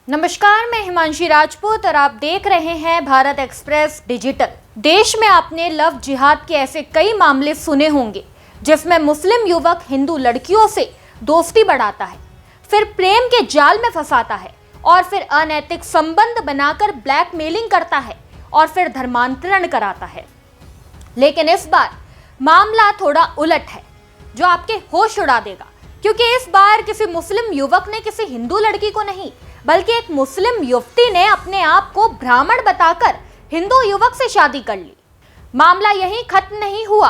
नमस्कार, मैं हिमांशी राजपूत और आप देख रहे हैं भारत एक्सप्रेस डिजिटल। देश में आपने लव जिहाद के ऐसे कई मामले सुने होंगे जिसमें मुस्लिम युवक हिंदू लड़कियों से दोस्ती बढ़ाता है, फिर प्रेम के जाल में फंसाता है और फिर अनैतिक संबंध बनाकर ब्लैकमेलिंग करता है और फिर धर्मांतरण कराता है। लेकिन इस बार मामला थोड़ा उलट है जो आपके होश उड़ा देगा, क्योंकि इस बार किसी मुस्लिम युवक ने किसी हिंदू लड़की को नहीं बल्कि एक मुस्लिम युवती ने अपने आप को ब्राह्मण बताकर हिंदू युवक से शादी कर ली। मामला यहीं खत्म नहीं हुआ।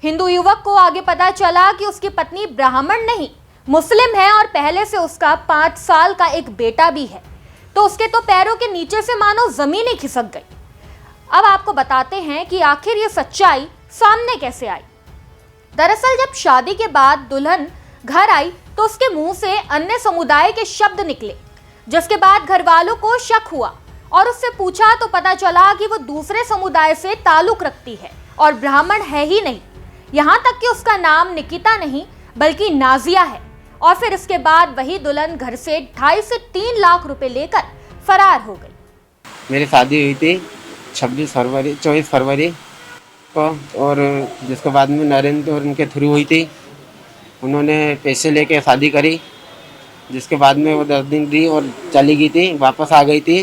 हिंदू युवक को आगे पता चला कि उसकी पत्नी ब्राह्मण नहीं मुस्लिम है और पहले से उसका 5 साल का एक बेटा भी है। तो उसके तो पैरों के नीचे से मानो जमीन ही खिसक गई। अब आपको बताते हैं कि आखिर ये सच्चाई सामने कैसे आई। दरअसल जब शादी के बाद दुल्हन घर आई तो उसके मुंह से अन्य समुदाय के शब्द निकले, जिसके बाद घर वालों को शक हुआ और उससे पूछा तो पता चला कि वो दूसरे समुदाय से ताल्लुक रखती है और ब्राह्मण है ही नहीं। यहाँ तक कि उसका नाम निकिता नहीं बल्कि नाजिया है। और फिर इसके बाद वही दुल्हन घर से 2.5 से 3 लाख रुपए लेकर फरार हो गई। मेरी शादी हुई थी 24 फरवरी को, और जिसके बाद में नरेंद्र और उनके थ्रू हुई थी। उन्होंने पैसे लेके शादी करी, जिसके बाद में वो 10 दिन दी और चली गई थी, वापस आ गई थी,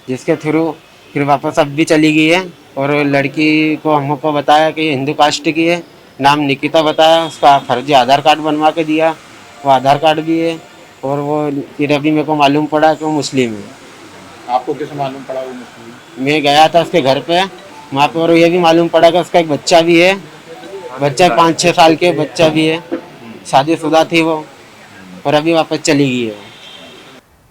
जिसके थ्रू फिर वापस अब भी चली गई है। और लड़की को हमको बताया कि हिंदू कास्ट की है, नाम निकिता बताया, उसका फर्जी आधार कार्ड बनवा के दिया, वो आधार कार्ड भी है। और वो फिर अभी मेरे को मालूम पड़ा कि वो मुस्लिम है। आपको कैसे मालूम पड़ा वो मुस्लिम है? मैं गया था उसके घर पे वहाँ पे, और ये भी मालूम पड़ा कि उसका एक बच्चा भी है, बच्चा 5-6 साल के बच्चा भी है, शादीशुदा थी वो, और अभी वापस चली गई है।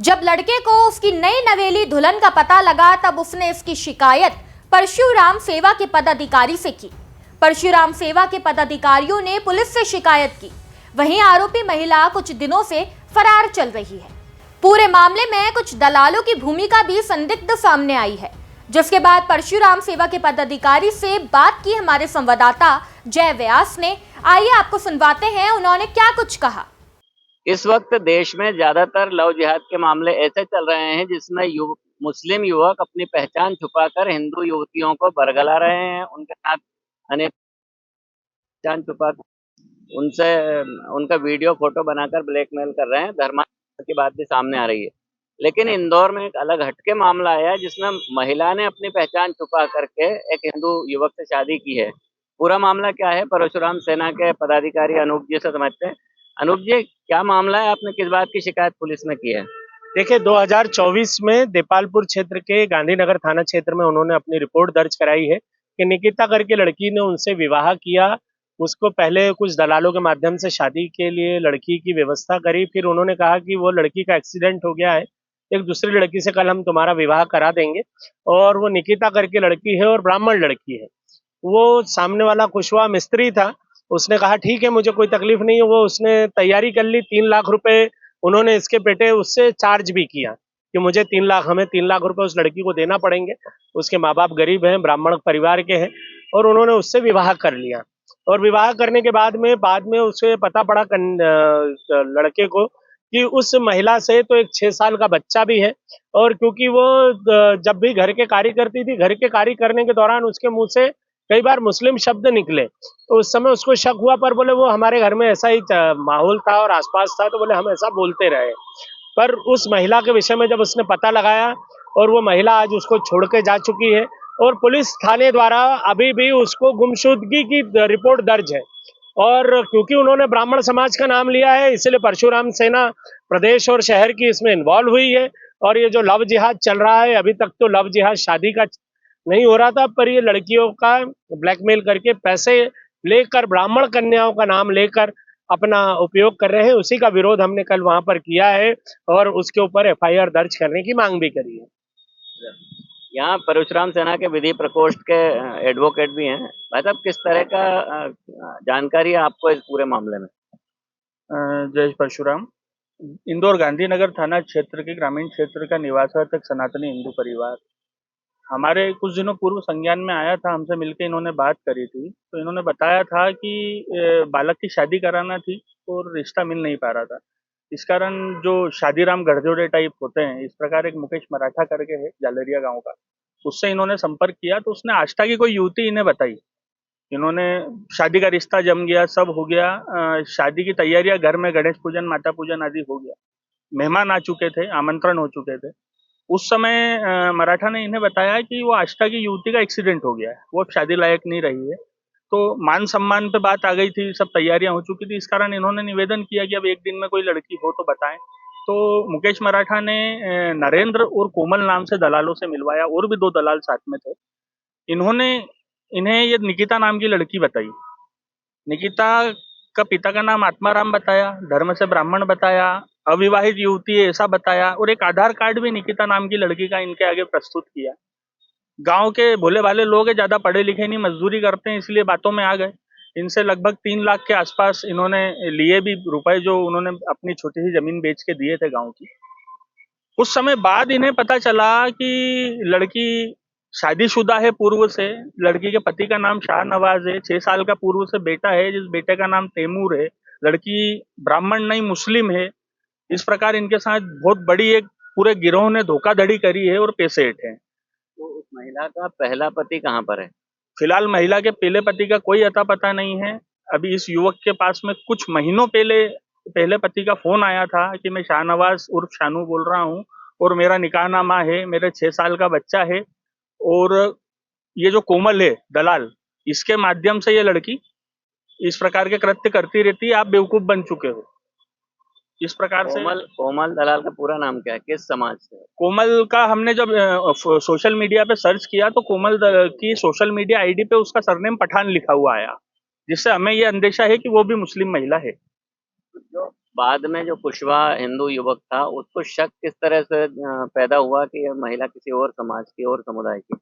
जब लड़के को उसकी नई नवेली दुल्हन का पता लगा तब उसने इसकी शिकायत परशुराम सेवा के पदाधिकारी से की। परशुराम सेवा के पदाधिकारियों ने पुलिस से शिकायत की। वहीं आरोपी महिला कुछ दिनों से फरार चल रही है। पूरे मामले में कुछ दलालों की भूमिका भी संदिग्ध सामने आई है, जिसके बाद परशुराम सेवा के पदाधिकारी से बात की हमारे संवाददाता जय व्यास ने। आइए आपको सुनवाते हैं उन्होंने क्या कुछ कहा। इस वक्त देश में ज्यादातर लव जिहाद के मामले ऐसे चल रहे हैं जिसमें मुस्लिम युवक अपनी पहचान छुपाकर हिंदू युवतियों को बरगला रहे हैं, उनके साथ अनेक पहचान छुपा उनसे उनका वीडियो फोटो बनाकर ब्लैकमेल कर रहे हैं। धर्मांतरण की बात भी सामने आ रही है। लेकिन इंदौर में एक अलग हटके मामला आया है जिसमें महिला ने अपनी पहचान छुपा करके एक हिंदू युवक से शादी की है। पूरा मामला क्या है, परशुराम सेना के पदाधिकारी अनूप जी से समझते हैं। अनूप जी, क्या मामला है? आपने किस बात की शिकायत पुलिस में की है? देखिए, 2024 में देपालपुर क्षेत्र के गांधीनगर थाना क्षेत्र में उन्होंने अपनी रिपोर्ट दर्ज कराई है कि निकिता करके लड़की ने उनसे विवाह किया। उसको पहले कुछ दलालों के माध्यम से शादी के लिए लड़की की व्यवस्था करी, फिर उन्होंने कहा कि वो लड़की का एक्सीडेंट हो गया है, एक दूसरी लड़की से कल हम तुम्हारा विवाह करा देंगे। और वो निकिता करके लड़की है और ब्राह्मण लड़की है। वो सामने वाला कुशवाहा मिस्त्री था, उसने कहा ठीक है, मुझे कोई तकलीफ नहीं है। वो उसने तैयारी कर ली, 3 लाख रुपए उन्होंने इसके बेटे उससे चार्ज भी किया कि हमें 3 लाख रुपए उस लड़की को देना पड़ेंगे। उसके माँ बाप गरीब हैं, ब्राह्मण परिवार के हैं, और उन्होंने उससे विवाह कर लिया। और विवाह करने के बाद में उसे पता पड़ा लड़के को कि उस महिला से तो एक 6 साल का बच्चा भी है। और क्योंकि वो जब भी घर के कार्य करती थी, घर के कार्य करने के दौरान उसके मुंह से कई बार मुस्लिम शब्द निकले, तो उस समय उसको शक हुआ। पर बोले वो हमारे घर में ऐसा ही माहौल था और आसपास था, तो बोले हम ऐसा बोलते रहे। पर उस महिला के विषय में जब उसने पता लगाया, और वो महिला आज उसको छोड़ के जा चुकी है, और पुलिस थाने द्वारा अभी भी उसको गुमशुदगी की रिपोर्ट दर्ज है। और क्योंकि उन्होंने ब्राह्मण समाज का नाम लिया है, इसलिए परशुराम सेना प्रदेश और शहर की इसमें इन्वॉल्व हुई है। और ये जो लव जिहाद चल रहा है, अभी तक तो लव जिहाद शादी का नहीं हो रहा था, पर ये लड़कियों का ब्लैकमेल करके पैसे लेकर ब्राह्मण कन्याओं का नाम लेकर अपना उपयोग कर रहे हैं। उसी का विरोध हमने कल वहां पर किया है और उसके ऊपर एफआईआर दर्ज करने की मांग भी करी है। यहाँ परशुराम सेना के विधि प्रकोष्ठ के एडवोकेट भी हैं। भाई साहब, किस तरह का जानकारी है आपको इस पूरे मामले में? जय परशुराम। इंदौर गांधीनगर थाना क्षेत्र के ग्रामीण क्षेत्र का निवासरत एक सनातनी हिंदू परिवार हमारे कुछ दिनों पूर्व संज्ञान में आया था। हमसे मिलकर इन्होंने बात करी थी, तो इन्होंने बताया था कि बालक की शादी कराना थी और रिश्ता मिल नहीं पा रहा था। इस कारण जो शादीराम गढ़जोड़े टाइप होते हैं, इस प्रकार एक मुकेश मराठा करके है जालरिया गांव का, उससे इन्होंने संपर्क किया तो उसने आष्टा की कोई युवती इन्हें बताई। इन्होंने शादी का रिश्ता जम गया, सब हो गया, शादी की तैयारियां घर में गणेश पूजन माता पूजन आदि हो गया, मेहमान आ चुके थे, आमंत्रण हो चुके थे। उस समय मराठा ने इन्हें बताया कि वो आष्टा की युवती का एक्सीडेंट हो गया है, वो अब शादी लायक नहीं रही है। तो मान सम्मान पे बात आ गई थी, सब तैयारियां हो चुकी थी, इस कारण इन्होंने निवेदन किया कि अब एक दिन में कोई लड़की हो तो बताएं। तो मुकेश मराठा ने नरेंद्र और कोमल नाम से दलालों से मिलवाया, और भी 2 दलाल साथ में थे। इन्होंने इन्हें ये निकिता नाम की लड़की बताई। निकिता का पिता का नाम आत्माराम बताया, धर्म से ब्राह्मण बताया, अविवाहित युवती है ऐसा बताया, और एक आधार कार्ड भी निकिता नाम की लड़की का इनके आगे प्रस्तुत किया। गांव के भोले भाले लोग हैं, ज्यादा पढ़े लिखे नहीं, मजदूरी करते हैं, इसलिए बातों में आ गए। इनसे लगभग 3 लाख के आसपास इन्होंने लिए भी रुपए, जो उन्होंने अपनी छोटी सी जमीन बेच के दिए थे गांव की। कुछ समय बाद इन्हें पता चला कि लड़की शादीशुदा है पूर्व से, लड़की के पति का नाम शाहनवाज है, 6 साल का पूर्व से बेटा है जिस बेटे का नाम तैमूर है, लड़की ब्राह्मण नहीं मुस्लिम है। इस प्रकार इनके साथ बहुत बड़ी एक पूरे गिरोह ने धोखाधड़ी करी है और पैसे ऐंठे हैं। तो उस महिला का पहला पति कहाँ पर है? फिलहाल महिला के पहले पति का कोई अता पता नहीं है। अभी इस युवक के पास में कुछ महीनों पहले पति का फोन आया था कि मैं शाहनवाज उर्फ शानू बोल रहा हूँ और मेरा निकाहनामा है, मेरे 6 साल का बच्चा है, और ये जो कोमल है दलाल, इसके माध्यम से ये लड़की इस प्रकार के कृत्य करती रहती है, आप बेवकूफ बन चुके हो। इस प्रकार से कोमल दलाल का पूरा नाम क्या है, किस समाज से है? कोमल का हमने जब सोशल मीडिया पे सर्च किया तो कोमल की सोशल मीडिया आईडी पे उसका सरनेम पठान लिखा हुआ आया, जिससे हमें ये अंदेशा है कि वो भी मुस्लिम महिला है। जो बाद में जो कुशवाहा हिंदू युवक था, उसको शक किस तरह से पैदा हुआ कि यह महिला किसी और समाज की और समुदाय की?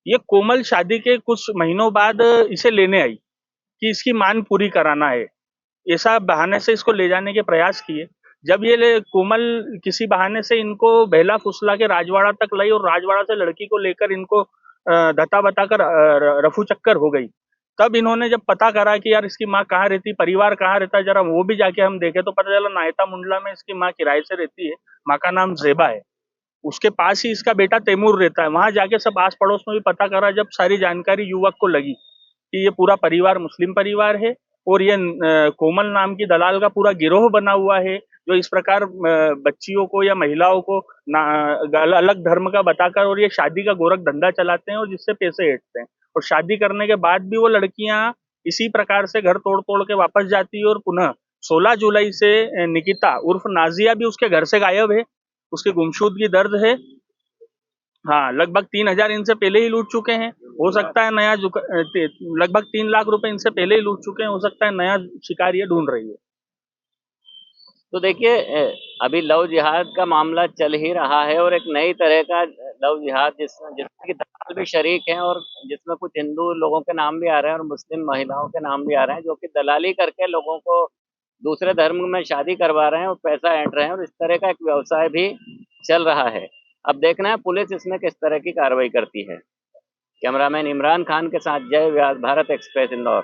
ये कोमल शादी के कुछ महीनों बाद इसे लेने आई कि इसकी मांग पूरी कराना है, ऐसा बहाने से इसको ले जाने के प्रयास किए। जब ये कोमल किसी बहाने से इनको बहला फुसला के राजवाड़ा तक लाई और राजवाड़ा से लड़की को लेकर इनको धता बताकर रफू चक्कर हो गई, तब इन्होंने जब पता करा कि यार इसकी माँ कहाँ रहती, परिवार कहाँ रहता है, जरा वो भी जाके हम देखे तो पता चला नायता मुंडला में इसकी माँ किराए से रहती है, माँ का नाम जेबा है, उसके पास ही इसका बेटा तैमूर रहता है। वहां जाके सब आस पड़ोस में भी पता करा, जब सारी जानकारी युवक को लगी कि ये पूरा परिवार मुस्लिम परिवार है और ये कोमल नाम की दलाल का पूरा गिरोह बना हुआ है, जो इस प्रकार बच्चियों को या महिलाओं को अलग धर्म का बताकर और ये शादी का गोरख धंधा चलाते हैं और जिससे पैसे ऐंठते हैं, और शादी करने के बाद भी वो लड़कियां इसी प्रकार से घर तोड़ तोड़ के वापस जाती है। और पुनः 16 जुलाई से निकिता उर्फ नाजिया भी उसके घर से गायब है, उसकी गुमशुदगी दर्ज है। हाँ, लगभग 3,000 इनसे पहले ही लूट चुके हैं, हो सकता है नया लगभग 3 लाख रुपए इनसे पहले ही लूट चुके हैं, हो सकता है नया शिकार ये ढूंढ रही है। तो देखिए, अभी लव जिहाद का मामला चल ही रहा है और एक नई तरह का लव जिहाद जिसमें कि दलाल भी शरीक हैं और जिसमें कुछ हिंदू लोगों के नाम भी आ रहे हैं और मुस्लिम महिलाओं के नाम भी आ रहे हैं, जो कि दलाली करके लोगों को दूसरे धर्म में शादी करवा रहे हैं और पैसा ऐंठ रहे हैं, और इस तरह का एक व्यवसाय भी चल रहा है। अब देखना है पुलिस इसमें किस तरह की कार्रवाई करती है। कैमरामैन इमरान खान के साथ जय व्यास, भारत एक्सप्रेस, इंदौर।